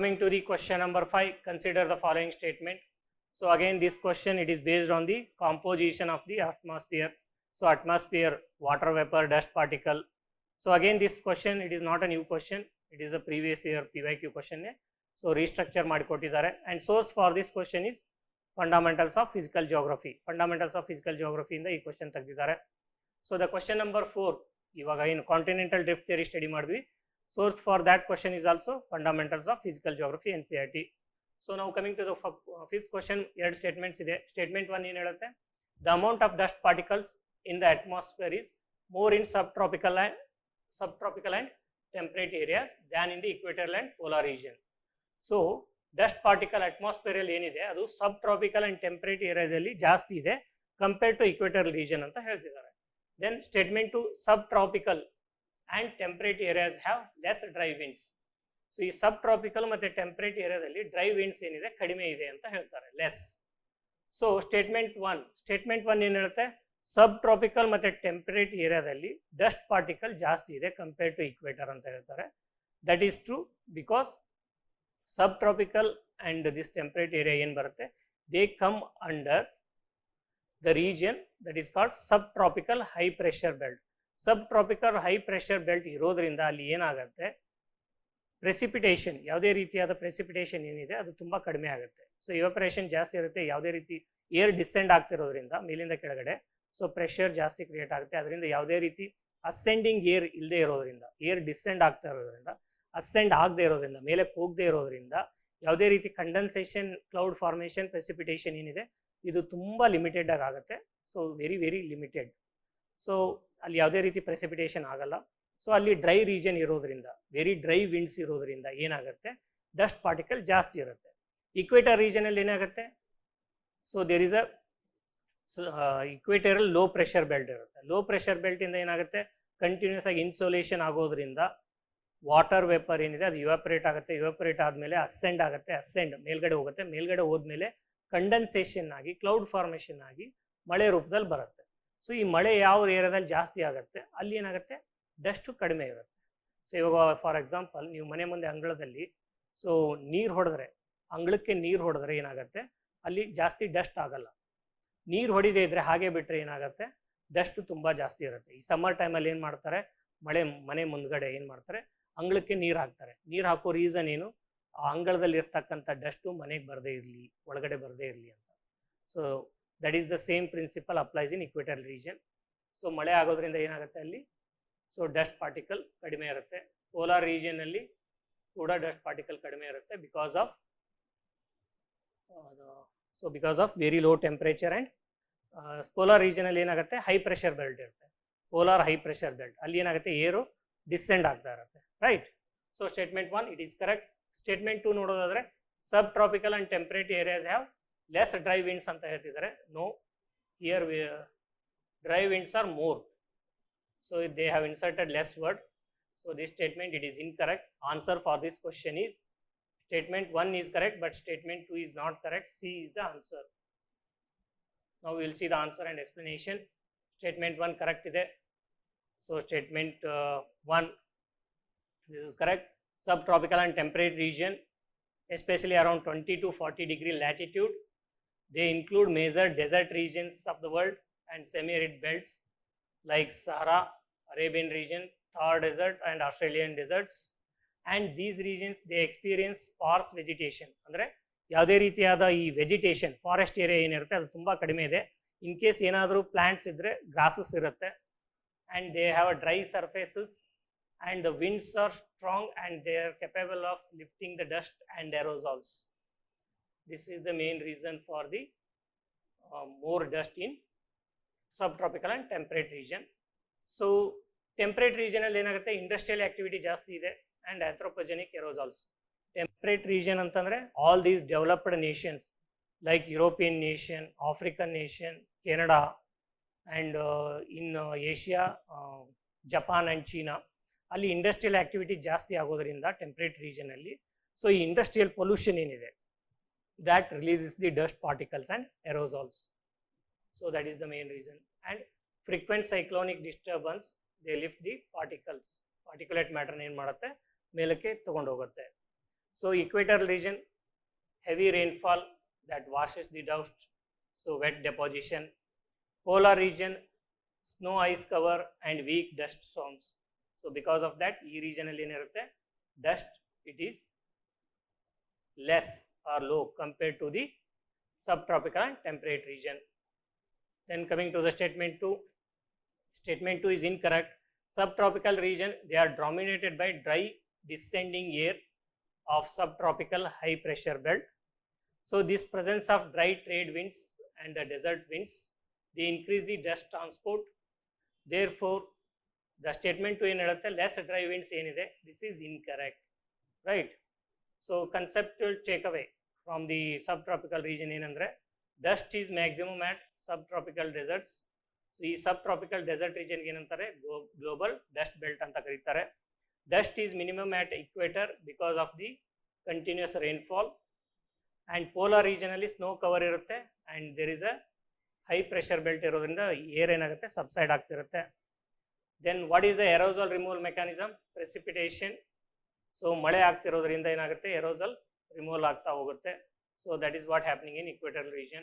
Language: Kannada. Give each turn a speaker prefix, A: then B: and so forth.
A: coming to the question number 5, consider the following statement. So again, this question, it is based on the composition of the atmosphere. So atmosphere, water vapor, dust particle. So again, this question, it is not a new question, it is a previous year PYQ question. So restructure ಮಾಡಿಕೊಟ್ಟಿದ್ದಾರೆ, and source for this question is fundamentals of physical geography. Fundamentals of physical geography ಇಂದ ಈ question ತೆಗೆದಿದ್ದಾರೆ. So the question number 4, ಇವಾಗ ಏನು continental drift theory ಸ್ಟಡಿ ಮಾಡಿದ್ವಿ. Source for that question is also fundamentals of physical geography NCERT. So now coming to the fifth question, ಎರಡು statements ಇದೆ. Statement 1 ಏನು ಹೇಳುತ್ತೆ? The amount of dust particles in the atmosphere is more in subtropical and temperate areas than in the equatorial and polar region. So dust particle atmosphere ಅಲ್ಲಿ ಏನಿದೆ ಅದು subtropical and temperate ಏರಿಯಾದಲ್ಲಿ ಜಾಸ್ತಿ ಇದೆ ಕಂಪೇರ್ಡ್ ಟು equatorial region ಅಂತ ಹೇಳ್ತಿದ್ದಾರೆ. Then statement 2, subtropical and temperate areas have less dry winds. So ಈ subtropical ಮತ್ತೆ temperate ಏರಿಯಾದಲ್ಲಿ ಡ್ರೈ ವಿಂಡ್ಸ್ ಏನಿದೆ ಕಡಿಮೆ ಇದೆ ಅಂತ ಹೇಳ್ತಾರೆ, ಲೆಸ್. ಸೊ ಸ್ಟೇಟ್ಮೆಂಟ್ 1 ಏನು ಹೇಳುತ್ತೆ? subtropical ಮತ್ತೆ temperate ಏರಿಯಾದಲ್ಲಿ ಡಸ್ಟ್ ಪಾರ್ಟಿಕಲ್ ಜಾಸ್ತಿ ಇದೆ ಕಂಪೇರ್ಡ್ ಟು ಇಕ್ವೇಟರ್ ಅಂತ ಹೇಳ್ತಾರೆ. That is true because subtropical and this temperate area ಏನು ಬರುತ್ತೆ, they come under the region that is called subtropical high pressure belt. Subtropical high pressure belt ಇರೋದ್ರಿಂದ ಅಲ್ಲಿ ಏನಾಗುತ್ತೆ, ಪ್ರೆಸಿಪಿಟೇಷನ್, ಯಾವುದೇ ರೀತಿಯಾದ ಪ್ರೆಸಿಪಿಟೇಷನ್ ಏನಿದೆ ಅದು ತುಂಬ ಕಡಿಮೆ ಆಗುತ್ತೆ. ಸೊ ಇವಾಪರೇಷನ್ ಜಾಸ್ತಿ ಇರುತ್ತೆ, ಯಾವುದೇ ರೀತಿ ಏರ್ ಡಿಸೆಂಡ್ ಆಗ್ತಿರೋದ್ರಿಂದ ಮೇಲಿಂದ ಕೆಳಗಡೆ, ಸೊ ಪ್ರೆಷರ್ ಜಾಸ್ತಿ ಕ್ರಿಯೇಟ್ ಆಗುತ್ತೆ. ಅದರಿಂದ ಯಾವುದೇ ರೀತಿ ಅಸೆಂಡಿಂಗ್ ಏರ್ ಇಲ್ಲದೆ ಇರೋದ್ರಿಂದ, ಏರ್ ಡಿಸೆಂಡ್ ಆಗ್ತಾ ಇರೋದ್ರಿಂದ, ಅಸೆಂಡ್ ಆಗದೆ ಇರೋದ್ರಿಂದ, ಮೇಲೆ ಹೋಗದೆ ಇರೋದ್ರಿಂದ ಯಾವುದೇ ರೀತಿ ಕಂಡೆನ್ಸೇಷನ್, ಕ್ಲೌಡ್ ಫಾರ್ಮೇಷನ್, ಪ್ರೆಸಿಪಿಟೇಷನ್ ಏನಿದೆ ಇದು ತುಂಬ ಲಿಮಿಟೆಡ್ ಆಗುತ್ತೆ. So very limited. ಸೊ ಅಲ್ಲಿ ಯಾವುದೇ ರೀತಿ ಪ್ರೆಸಿಪಿಟೇಷನ್ ಆಗಲ್ಲ. ಸೊ ಅಲ್ಲಿ ಡ್ರೈ ರೀಜನ್ ಇರೋದ್ರಿಂದ, ವೆರಿ ಡ್ರೈ ವಿಂಡ್ಸ್ ಇರೋದ್ರಿಂದ ಏನಾಗುತ್ತೆ, ಡಸ್ಟ್ ಪಾರ್ಟಿಕಲ್ ಜಾಸ್ತಿ ಇರುತ್ತೆ. ಇಕ್ವೇಟರ್ ರೀಜನಲ್ಲಿ ಏನಾಗುತ್ತೆ, so there is a equatorial low pressure belt ಇರುತ್ತೆ. ಲೋ ಪ್ರೆಷರ್ ಬೆಲ್ಟ್ ಇಂದ ಏನಾಗುತ್ತೆ, ಕಂಟಿನ್ಯೂಸ್ ಆಗಿ ಇನ್ಸೋಲೇಷನ್ ಆಗೋದ್ರಿಂದ ವಾಟರ್ ವೇಪರ್ ಏನಿದೆ ಅದು ಇವಾಪರೇಟ್ ಆಗುತ್ತೆ. ಇವಾಪರೇಟ್ ಆದಮೇಲೆ ಅಸೆಂಡ್ ಆಗುತ್ತೆ, ಅಸೆಂಡ್ ಮೇಲ್ಗಡೆ ಹೋಗುತ್ತೆ, ಮೇಲ್ಗಡೆ ಹೋದ್ಮೇಲೆ ಕಂಡೆನ್ಸೇಷನ್ ಆಗಿ, ಕ್ಲೌಡ್ ಫಾರ್ಮೇಷನ್ ಆಗಿ ಮಳೆ ರೂಪದಲ್ಲಿ ಬರುತ್ತೆ. ಸೊ ಈ ಮಳೆ ಯಾವ ಏರಿಯಾದಲ್ಲಿ ಜಾಸ್ತಿ ಆಗುತ್ತೆ ಅಲ್ಲಿ ಏನಾಗುತ್ತೆ, ಡಸ್ಟು ಕಡಿಮೆ ಇರುತ್ತೆ. ಸೊ ಇವಾಗ ಫಾರ್ ಎಕ್ಸಾಂಪಲ್ ನೀವು ಮನೆ ಮುಂದೆ ಅಂಗಳದಲ್ಲಿ ಸೊ ನೀರು ಹೊಡೆದ್ರೆ, ಅಂಗಳಕ್ಕೆ ನೀರು ಹೊಡೆದ್ರೆ ಏನಾಗುತ್ತೆ, ಅಲ್ಲಿ ಜಾಸ್ತಿ ಡಸ್ಟ್ ಆಗಲ್ಲ. ನೀರು ಹೊಡಿದೇ ಇದ್ರೆ ಹಾಗೆ ಬಿಟ್ಟರೆ ಏನಾಗುತ್ತೆ, ಡಸ್ಟ್ ತುಂಬ ಜಾಸ್ತಿ ಇರುತ್ತೆ. ಈ ಸಮ್ಮರ್ ಟೈಮಲ್ಲಿ ಏನು ಮಾಡ್ತಾರೆ, ಮನೆ ಮುಂದ್ಗಡೆ ಏನು ಮಾಡ್ತಾರೆ, ಅಂಗಳಕ್ಕೆ ನೀರು ಹಾಕ್ತಾರೆ. ನೀರು ಹಾಕೋ ರೀಸನ್ ಏನು, ಆ ಅಂಗಳದಲ್ಲಿ ಇರ್ತಕ್ಕಂಥ ಡಸ್ಟು ಮನೆಗೆ ಬರದೇ ಇರಲಿ, ಒಳಗಡೆ ಬರದೇ ಇರಲಿ ಅಂತ. So that is the same principal applies in equator region. So ಮಳೆ ಆಗೋದ್ರಿಂದ ಏನಾಗುತ್ತೆ ಅಲ್ಲಿ, ಸೊ ಡಸ್ಟ್ ಪಾರ್ಟಿಕಲ್ ಕಡಿಮೆ ಇರುತ್ತೆ. ಪೋಲಾರ್ ರೀಜನಲ್ಲಿ ಕೂಡ ಡಸ್ಟ್ ಪಾರ್ಟಿಕಲ್ ಕಡಿಮೆ ಇರುತ್ತೆ because of very low temperature and polar ರೀಜನಲ್ಲಿ ಏನಾಗುತ್ತೆ, ಹೈ ಪ್ರೆಷರ್ ಬೆಲ್ಟ್ ಇರುತ್ತೆ. ಪೋಲಾರ್ ಹೈ ಪ್ರೆಷರ್ ಬೆಲ್ಟ್ ಅಲ್ಲಿ ಏನಾಗುತ್ತೆ, ಏರು ಡಿಸೆಂಡ್ ಆಗ್ತಾ ಇರುತ್ತೆ, right. So statement 1 it is correct. Statement 2 ನೋಡೋದಾದ್ರೆ subtropical and temperate areas have less dry winds ಅಂತ ಹೇಳ್ತಿದ್ದಾರೆ. No, here dry winds are more. So they have inserted less word. So this statement, it is incorrect. Answer for this question is statement 1 is correct, but statement 2 is not correct. C is the answer. Now we will see the answer and explanation. Statement 1 correct ide. So statement 1, this is correct. Subtropical and temperate region, especially around 20 to 40 degree latitude, they include major desert regions of the world and semi-arid belts like Sahara, Arabian region, Thar desert and Australian deserts. And these regions they experience sparse vegetation. ಅಂದರೆ ಯಾವುದೇ ರೀತಿಯಾದ ಈ ವೆಜಿಟೇಷನ್, ಫಾರೆಸ್ಟ್ ಏರಿಯಾ ಏನಿರುತ್ತೆ ಅದು ತುಂಬ ಕಡಿಮೆ ಇದೆ. ಇನ್ ಕೇಸ್ ಏನಾದರೂ ಪ್ಲಾಂಟ್ಸ್ ಇದ್ದರೆ ಗ್ರಾಸಸ್ ಇರುತ್ತೆ. And they have a dry surfaces and the winds are strong and they are capable of lifting the dust and aerosols. This is the main reason for the more dust in subtropical and temperate region. So temperate region ಅಲ್ಲಿ ಏನಾಗುತ್ತೆ, ಇಂಡಸ್ಟ್ರಿಯಲ್ ಆಕ್ಟಿವಿಟಿ ಜಾಸ್ತಿ ಇದೆ and anthropogenic aerosols. Temperate region ಅಂತಂದರೆ all these developed nations like European nation, African nation, Canada and in Asia Japan and China, ಅಲ್ಲಿ ಇಂಡಸ್ಟ್ರಿಯಲ್ ಆಕ್ಟಿವಿಟಿ ಜಾಸ್ತಿ ಆಗೋದ್ರಿಂದ ಟೆಂಪರೇಟ್ ರೀಜನಲ್ಲಿ ಸೊ ಈ ಇಂಡಸ್ಟ್ರಿಯಲ್ ಪೊಲ್ಯೂಷನ್ ಏನಿದೆ that releases the dust particles and aerosols. So that is the main reason. And frequent cyclonic disturbance, they lift the particles, particulate matter ಏನು ಮಾಡುತ್ತೆ ಮೇಲಕ್ಕೆ ತಗೊಂಡು ಹೋಗುತ್ತೆ. So equatorial region, heavy rainfall that washes the dust, so wet deposition. Polar region, snow ice cover and weak dust storms. So because of that, ಈ region ಅಲ್ಲಿ ಏನಿರುತ್ತೆ dust it is less or low compared to the subtropical and temperate region. Then coming to the statement 2, statement 2 is incorrect. Subtropical region, they are dominated by dry descending air of subtropical high pressure belt. So this presence of dry trade winds and the desert winds, they increase the dust transport. Therefore the statement 2 ಏನು ಹೇಳುತ್ತೆ less dry winds ಏನಿದೆ, this is incorrect, right? So conceptual takeaway from the subtropical region ಏನಂದ್ರೆ dust is maximum at subtropical deserts. So ಈ subtropical desert region ಏನಂತಾರೆ global dust belt ಅಂತ ಕರೀತಾರೆ. Dust is minimum at equator because of the continuous rainfall, and polar region ಅಲ್ಲಿ snow cover ಇರುತ್ತೆ and there is a high pressure belt ಇರೋದ್ರಿಂದ ಏರ್ ಏನಾಗುತ್ತೆ ಸಬ್ಸೈಡ್ ಆಗ್ತಿರುತ್ತೆ. Then what is the aerosol removal mechanism? Precipitation. So ಮಳೆ ಆಗ್ತಿರೋದ್ರಿಂದ ಏನಾಗುತ್ತೆ aerosol removal ಆಗ್ತಾ ಹೋಗುತ್ತೆ. So that is what happening in equatorial region.